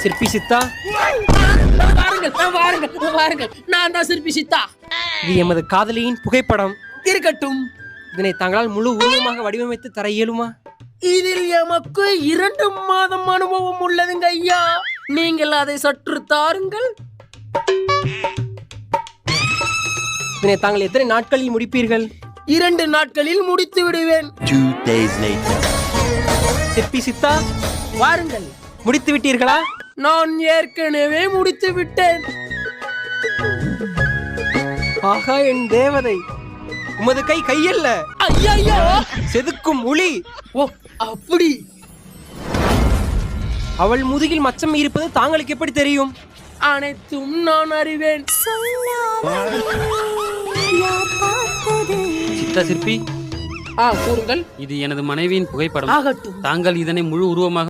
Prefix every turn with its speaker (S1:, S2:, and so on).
S1: சிற்பி சித்தா,
S2: வாருங்கள், நான் தான் சிற்பி சித்தா.
S1: இது எமது காதலியின் புகைப்படம்.
S2: இருக்கட்டும்.
S1: இதனை தங்களால் முழு உருவமாக வடிவமைத்து தர இயலுமா?
S2: இதில் எமக்கு 2 மாதம் அனுபவம் உள்ளதுங்க ஐயா. நீங்கள் அதை சற்று தாருங்கள்.
S1: இதனை தாங்கள் எத்தனை நாட்களில் முடிப்பீர்கள்?
S2: 2 நாட்களில் முடித்து விடுவேன்.
S3: 2 days later.
S1: சிற்பி சித்தா,
S2: வாருங்கள்.
S1: முடித்து விட்டீர்களா?
S2: நான் ஏற்கனவே முடித்து விட்டேன்.
S1: ஆகா என் தேவதை, உமது கை கையல்ல,
S2: ஐயா,
S1: செதுக்கும் உளி.
S2: ஓ அப்படி.
S1: அவள் முதுகில் மச்சம் இருப்பது தாங்களுக்கு எப்படி தெரியும்?
S2: அனைத்தும் நான் அறிவேன்.
S1: சித்தா சிற்பி,
S2: கூறுங்கள்.
S4: இது எனது மனைவியின் புகைப்படம்.
S2: ஆகட்டும்.
S4: தாங்கள் இதனை முழு உருவமாக